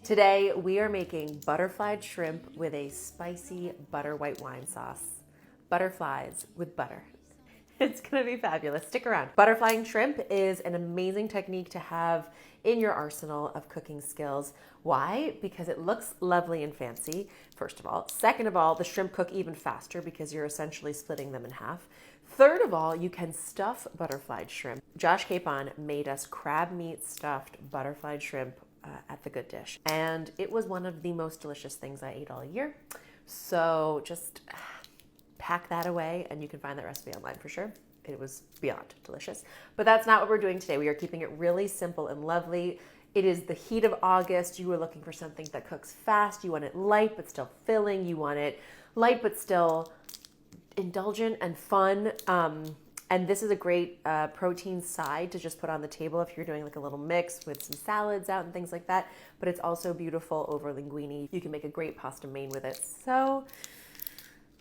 Today we are making butterflied shrimp with a spicy butter white wine sauce. Butterflies with butter. It's gonna be fabulous. Stick around. Butterflying shrimp is an amazing technique to have in your arsenal of cooking skills. Why? Because it looks lovely and fancy, first of all. Second of all, the shrimp cook even faster because you're essentially splitting them in half. Third of all, you can stuff butterflied shrimp. Josh Capon made us crab meat stuffed butterflied shrimp at the Good Dish, and it was one of the most delicious things I ate all year. So just pack that away, and you can find that recipe online for sure. It was beyond delicious. But that's not what we're doing today. We are keeping it really simple and lovely. It is the heat of August. You are looking for something that cooks fast. You want it light but still filling. You want it light but still indulgent and fun. And this is a great protein side to just put on the table if you're doing like a little mix with some salads out and things like that. But it's also beautiful over linguine. You can make a great pasta main with it. So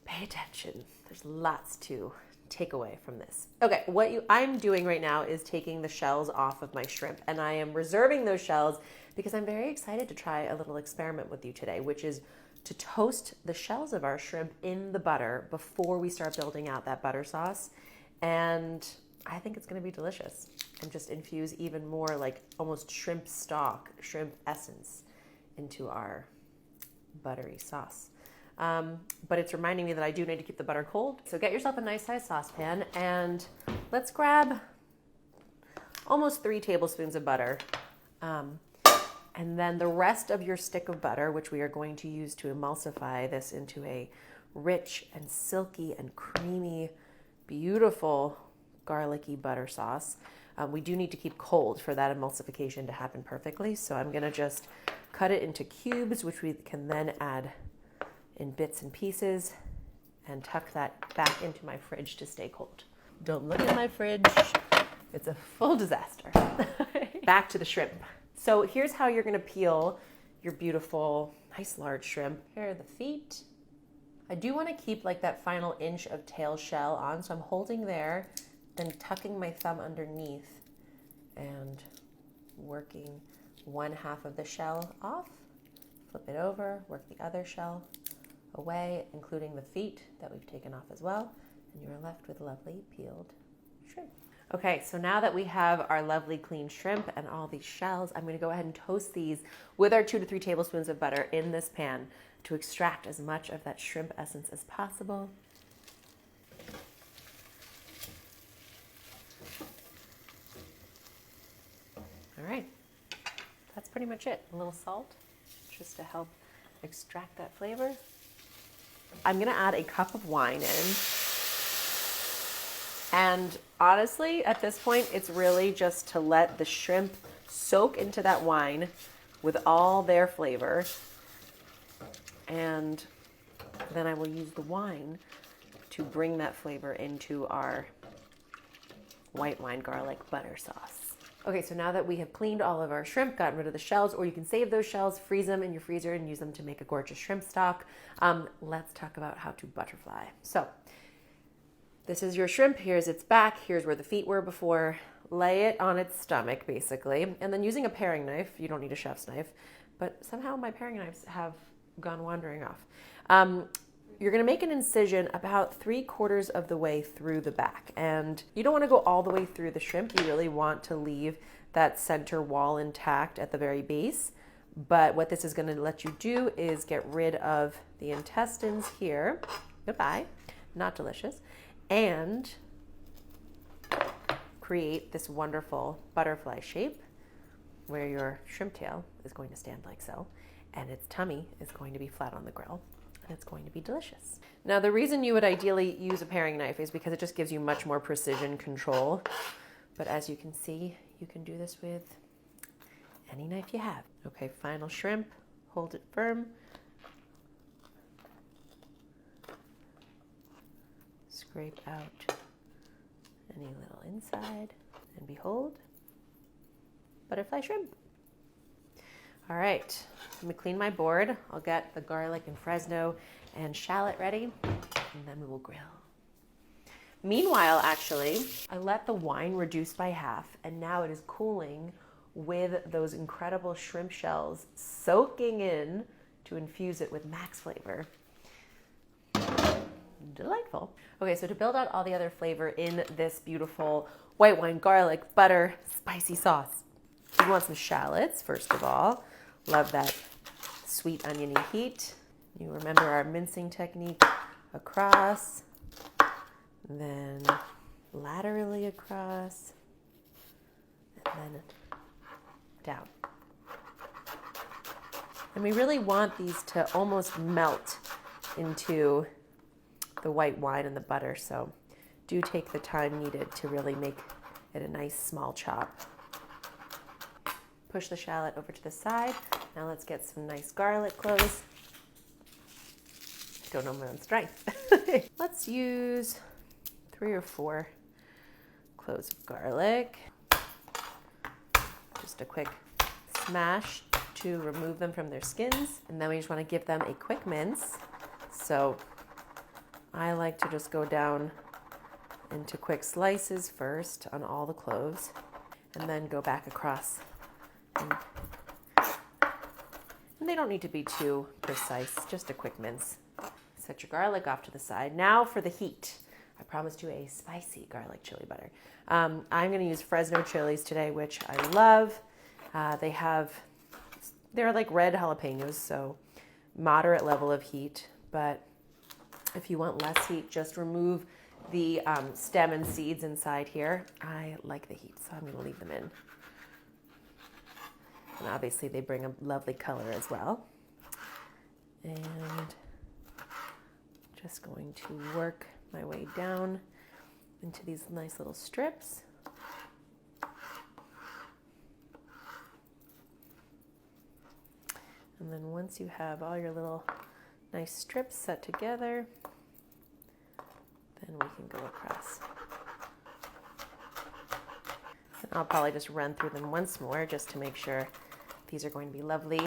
pay attention. There's lots to take away from this. Okay, what I'm doing right now is taking the shells off of my shrimp, and I am reserving those shells because I'm very excited to try a little experiment with you today, which is to toast the shells of our shrimp in the butter before we start building out that butter sauce. And I think it's going to be delicious, and just infuse even more like almost shrimp stock, shrimp essence into our buttery sauce. But it's reminding me that I do need to keep the butter cold. So get yourself a nice size saucepan, and let's grab almost 3 tablespoons of butter. And then the rest of your stick of butter, which we are going to use to emulsify this into a rich and silky and creamy, beautiful garlicky butter sauce. We do need to keep cold for that emulsification to happen perfectly. So I'm gonna just cut it into cubes, which we can then add in bits and pieces and tuck that back into my fridge to stay cold. Don't look at my fridge. It's a full disaster. Back to the shrimp. So here's how you're gonna peel your beautiful, nice large shrimp. Here are the feet. I do wanna keep like that final inch of tail shell on, so I'm holding there, then tucking my thumb underneath and working one half of the shell off, flip it over, work the other shell away, including the feet that we've taken off as well, and you're left with lovely peeled shrimp. Okay, so now that we have our lovely clean shrimp and all these shells, I'm gonna go ahead and toast these with our 2 to 3 tablespoons of butter in this pan to extract as much of that shrimp essence as possible. All right, that's pretty much it. A little salt just to help extract that flavor. I'm gonna add a cup of wine in. And honestly, at this point, it's really just to let the shrimp soak into that wine with all their flavor. And then I will use the wine to bring that flavor into our white wine garlic butter sauce. Okay, so now that we have cleaned all of our shrimp, gotten rid of the shells, or you can save those shells, freeze them in your freezer, and use them to make a gorgeous shrimp stock, let's talk about how to butterfly. So this is your shrimp. Here's its back. Here's where the feet were before. Lay it on its stomach, basically. And then using a paring knife, you don't need a chef's knife, but somehow my paring knives have gone wandering off. You're gonna make an incision about 3/4 of the way through the back. And you don't wanna go all the way through the shrimp. You really want to leave that center wall intact at the very base. But what this is gonna let you do is get rid of the intestines here. Goodbye, not delicious. And create this wonderful butterfly shape where your shrimp tail is going to stand like so, and its tummy is going to be flat on the grill. And it's going to be delicious. Now, the reason you would ideally use a paring knife is because it just gives you much more precision control. But as you can see, you can do this with any knife you have. Okay, final shrimp, hold it firm. Scrape out any little inside, and behold, butterfly shrimp. All right, let me clean my board. I'll get the garlic and Fresno and shallot ready, and then we will grill. Meanwhile, actually, I let the wine reduce by half, and now it is cooling with those incredible shrimp shells soaking in to infuse it with max flavor. Delightful. Okay, so to build out all the other flavor in this beautiful white wine, garlic, butter, spicy sauce, you want some shallots, first of all. Love that sweet oniony heat. You remember our mincing technique across, then laterally across, and then down. And we really want these to almost melt into the white wine and the butter, so do take the time needed to really make it a nice small chop. Push the shallot over to the side. Now let's get some nice garlic cloves. Don't know my own strength. Let's use 3 or 4 cloves of garlic. Just a quick smash to remove them from their skins. And then we just want to give them a quick mince. So I like to just go down into quick slices first on all the cloves and then go back across. And they don't need to be too precise, just a quick mince. Set your garlic off to the side. Now for the heat. I promised you a spicy garlic chili butter. I'm going to use Fresno chilies today, which I love. They're like red jalapenos, so moderate level of heat. But if you want less heat, just remove the stem and seeds inside here. I like the heat, so I'm going to leave them in. And obviously they bring a lovely color as well. And just going to work my way down into these nice little strips. And then once you have all your little nice strips set together, then we can go across. And I'll probably just run through them once more just to make sure these are going to be lovely,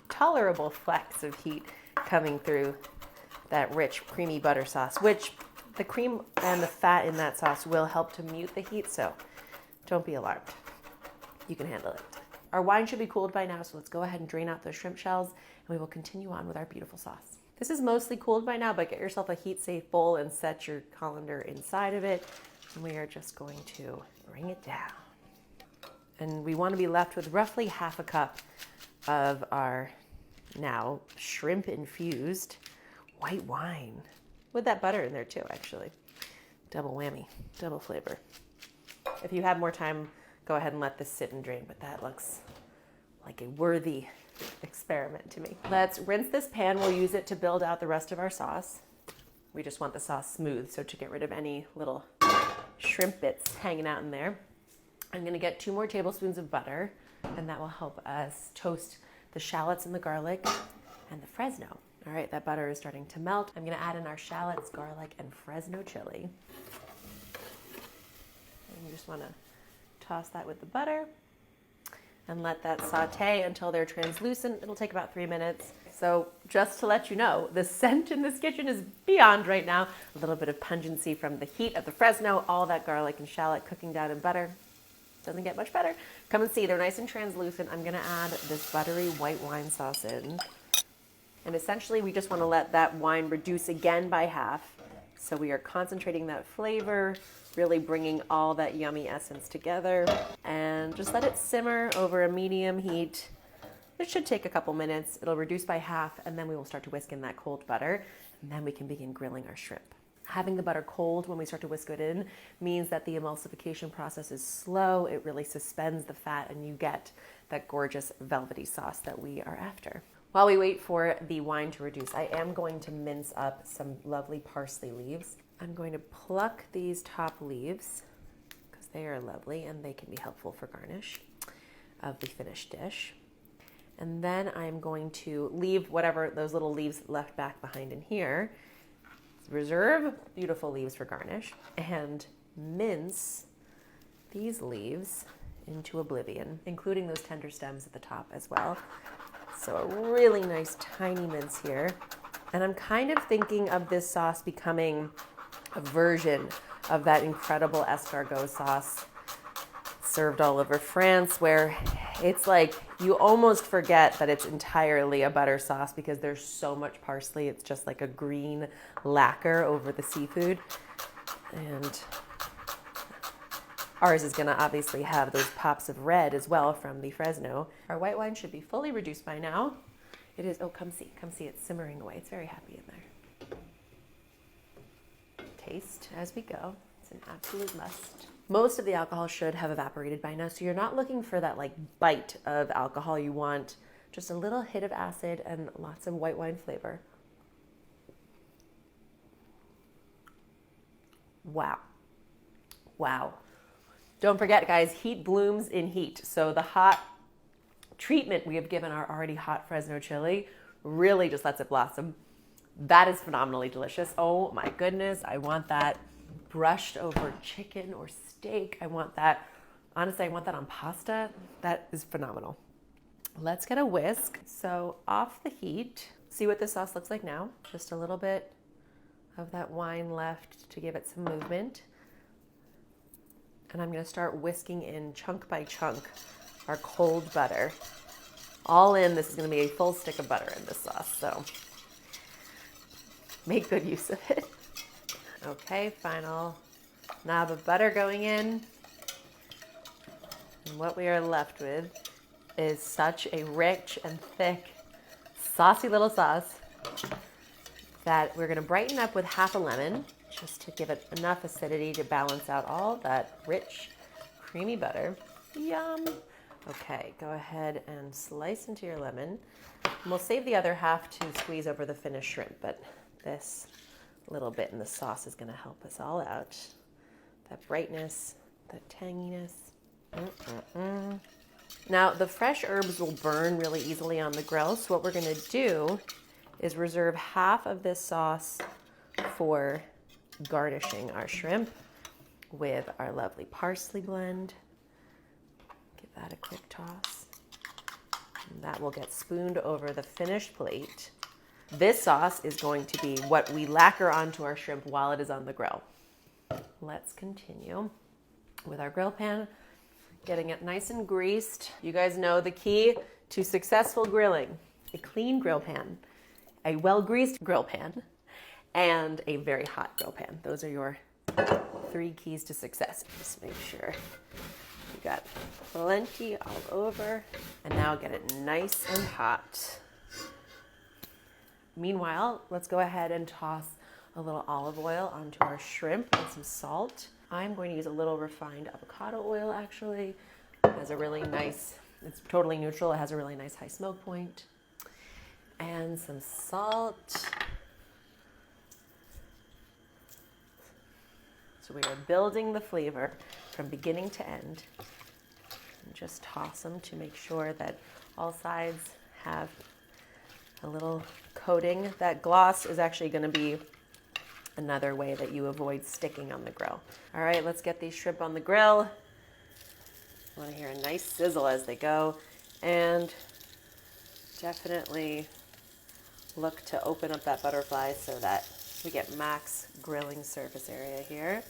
tolerable flecks of heat coming through that rich, creamy butter sauce, which the cream and the fat in that sauce will help to mute the heat, so don't be alarmed. You can handle it. Our wine should be cooled by now, so let's go ahead and drain out those shrimp shells, and we will continue on with our beautiful sauce. This is mostly cooled by now, but get yourself a heat-safe bowl and set your colander inside of it, and we are just going to bring it down. And we want to be left with roughly half a cup of our now shrimp-infused white wine. With that butter in there too, actually. Double whammy, double flavor. If you have more time, go ahead and let this sit and drain, but that looks like a worthy experiment to me. Let's rinse this pan. We'll use it to build out the rest of our sauce. We just want the sauce smooth, so to get rid of any little shrimp bits hanging out in there. I'm gonna get 2 more tablespoons of butter, and that will help us toast the shallots and the garlic and the Fresno. All right, that butter is starting to melt. I'm gonna add in our shallots, garlic, and Fresno chili. And you just wanna toss that with the butter and let that saute until they're translucent. It'll take about 3 minutes. So just to let you know, the scent in this kitchen is beyond right now. A little bit of pungency from the heat of the Fresno, all that garlic and shallot cooking down in butter. Doesn't get much better. Come and see, they're nice and translucent. I'm gonna add this buttery white wine sauce in. And essentially we just wanna let that wine reduce again by half. So we are concentrating that flavor, really bringing all that yummy essence together, and just let it simmer over a medium heat. It should take a couple minutes. It'll reduce by half, and then we will start to whisk in that cold butter, and then we can begin grilling our shrimp. Having the butter cold when we start to whisk it in means that the emulsification process is slow. It really suspends the fat, and you get that gorgeous velvety sauce that we are after. While we wait for the wine to reduce, I am going to mince up some lovely parsley leaves. I'm going to pluck these top leaves because they are lovely and they can be helpful for garnish of the finished dish. And then I'm going to leave whatever those little leaves left back behind in here. Reserve beautiful leaves for garnish and mince these leaves into oblivion, including those tender stems at the top as well. So a really nice tiny mince here. And I'm kind of thinking of this sauce becoming a version of that incredible escargot sauce. served all over France, where it's like you almost forget that it's entirely a butter sauce because there's so much parsley. It's just like a green lacquer over the seafood. And ours is gonna obviously have those pops of red as well from the Fresno. Our white wine should be fully reduced by now. It is, oh, come see, it's simmering away. It's very happy in there. Taste as we go. It's an absolute must. Most of the alcohol should have evaporated by now, so you're not looking for that like bite of alcohol. You want just a little hit of acid and lots of white wine flavor. Wow. Wow. Don't forget, guys, heat blooms in heat. So the hot treatment we have given our already hot Fresno chili really just lets it blossom. That is phenomenally delicious. Oh my goodness, I want that brushed over chicken or steak. I want that, honestly, I want that on pasta. That is phenomenal. Let's get a whisk. So off the heat, see what this sauce looks like now. Just a little bit of that wine left to give it some movement. And I'm gonna start whisking in chunk by chunk our cold butter. All in, this is gonna be a full stick of butter in this sauce, so make good use of it. Okay, final knob of butter going in. And what we are left with is such a rich and thick, saucy little sauce that we're gonna brighten up with half a lemon, just to give it enough acidity to balance out all that rich, creamy butter. Yum. Okay, go ahead and slice into your lemon. And we'll save the other half to squeeze over the finished shrimp, but this little bit in the sauce is gonna help us all out. That brightness, that tanginess. Now, the fresh herbs will burn really easily on the grill, so what we're gonna do is reserve half of this sauce for garnishing our shrimp with our lovely parsley blend. Give that a quick toss. And that will get spooned over the finished plate. This sauce is going to be what we lacquer onto our shrimp while it is on the grill. Let's continue with our grill pan, getting it nice and greased. You guys know the key to successful grilling: a clean grill pan, a well-greased grill pan, and a very hot grill pan. Those are your 3 keys to success. Just make sure you got plenty all over. And now get it nice and hot. Meanwhile, let's go ahead and toss a little olive oil onto our shrimp and some salt. I'm going to use a little refined avocado oil, actually. It has a really nice, it's totally neutral. It has a really nice high smoke point. And some salt. So we are building the flavor from beginning to end. And just toss them to make sure that all sides have a little coating. That gloss is actually going to be another way that you avoid sticking on the grill. All right, let's get these shrimp on the grill. I want to hear a nice sizzle as they go, and definitely look to open up that butterfly so that we get max grilling surface area here.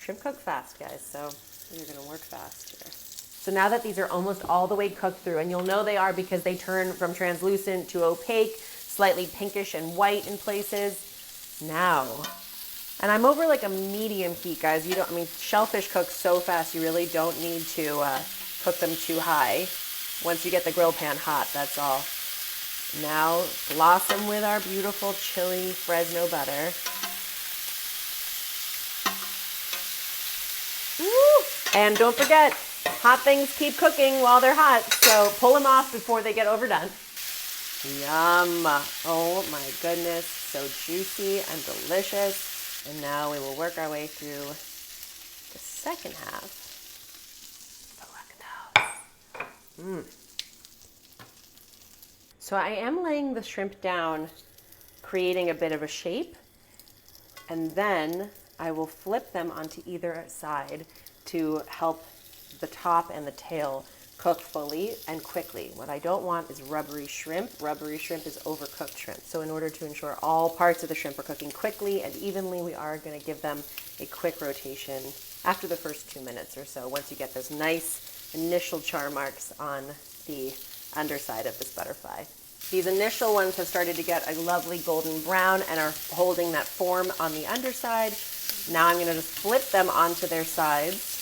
Shrimp cook fast, guys, so you're going to work fast here. So now that these are almost all the way cooked through, and you'll know they are because they turn from translucent to opaque, slightly pinkish and white in places. Now, and I'm over like a medium heat, guys. You don't, I mean, shellfish cook so fast, you really don't need to cook them too high. Once you get the grill pan hot, that's all. Now, blossom with our beautiful chili Fresno butter. Woo! And don't forget, hot things keep cooking while they're hot, so pull them off before they get overdone. Yum! Oh my goodness, so juicy and delicious. And now we will work our way through the second half. Delectable. So I am laying the shrimp down, creating a bit of a shape, and then I will flip them onto either side to help the top and the tail cook fully and quickly. What I don't want is rubbery shrimp. Rubbery shrimp is overcooked shrimp. So in order to ensure all parts of the shrimp are cooking quickly and evenly, we are going to give them a quick rotation after the first 2 minutes or so, once you get those nice initial char marks on the underside of this butterfly. These initial ones have started to get a lovely golden brown and are holding that form on the underside. Now I'm going to just flip them onto their sides.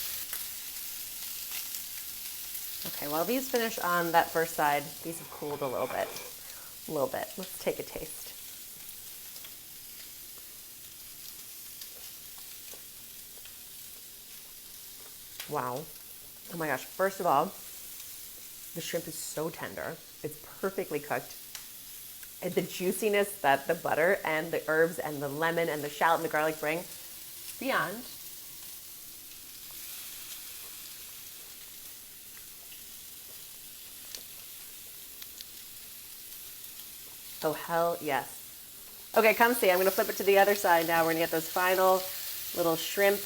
Okay, while these finish on that first side, these have cooled a little bit. Let's take a taste. Wow. Oh my gosh. First of all, the shrimp is so tender. It's perfectly cooked. And the juiciness that the butter and the herbs and the lemon and the shallot and the garlic bring, beyond. Oh, hell yes. Okay, come see. I'm going to flip it to the other side now. We're going to get those final little shrimp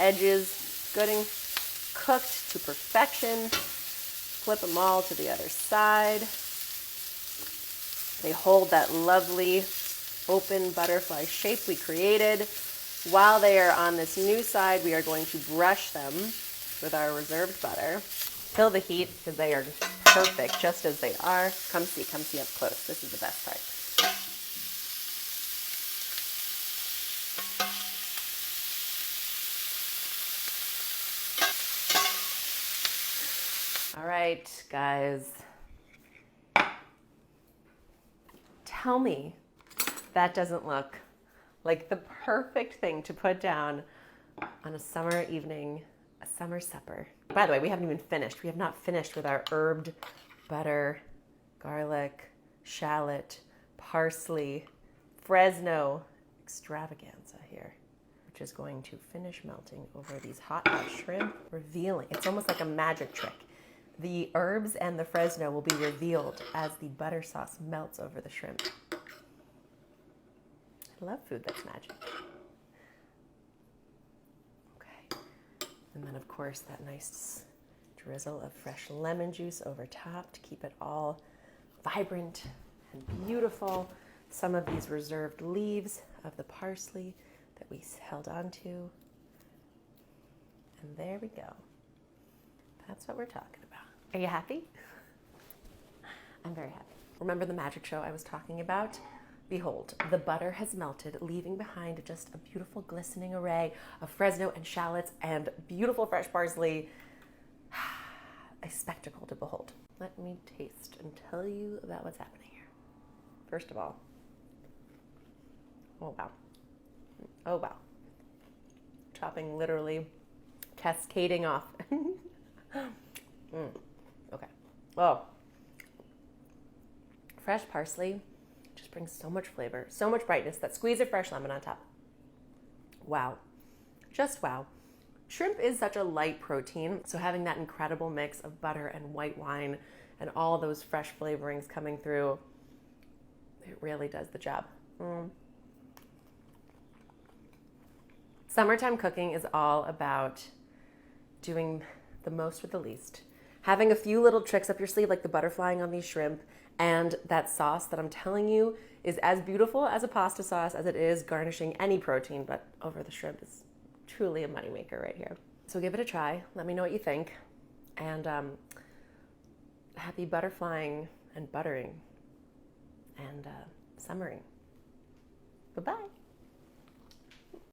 edges getting cooked to perfection. Flip them all to the other side. They hold that lovely open butterfly shape we created. While they are on this new side, we are going to brush them with our reserved butter. Kill the heat because they are perfect just as they are. Come see up close. This is the best part. All right, guys. Tell me that doesn't look like the perfect thing to put down on a summer evening, a summer supper. By the way, we haven't even finished. We have not finished with our herbed butter, garlic, shallot, parsley, Fresno extravaganza here, which is going to finish melting over these hot shrimp, revealing. It's almost like a magic trick. The herbs and the Fresno will be revealed as the butter sauce melts over the shrimp. I love food that's magic. Okay. And then, of course, that nice drizzle of fresh lemon juice over top to keep it all vibrant and beautiful. Some of these reserved leaves of the parsley that we held on to. And there we go. That's what we're talking about. Are you happy? I'm very happy. Remember the magic show I was talking about? Behold, the butter has melted, leaving behind just a beautiful glistening array of Fresno and shallots and beautiful fresh parsley. A spectacle to behold. Let me taste and tell you about what's happening here. First of all, oh wow. Oh wow. Chopping literally cascading off. Okay. Oh. Fresh parsley just brings so much flavor, so much brightness. That squeeze of fresh lemon on top. Wow. Just wow. Shrimp is such a light protein, so having that incredible mix of butter and white wine and all those fresh flavorings coming through, it really does the job. Summertime cooking is all about doing the most with the least. Having a few little tricks up your sleeve, like the butterflying on these shrimp, and that sauce that I'm telling you is as beautiful as a pasta sauce as it is garnishing any protein, but over the shrimp is truly a moneymaker right here. So give it a try. Let me know what you think. And happy butterflying and buttering and summering. Bye-bye.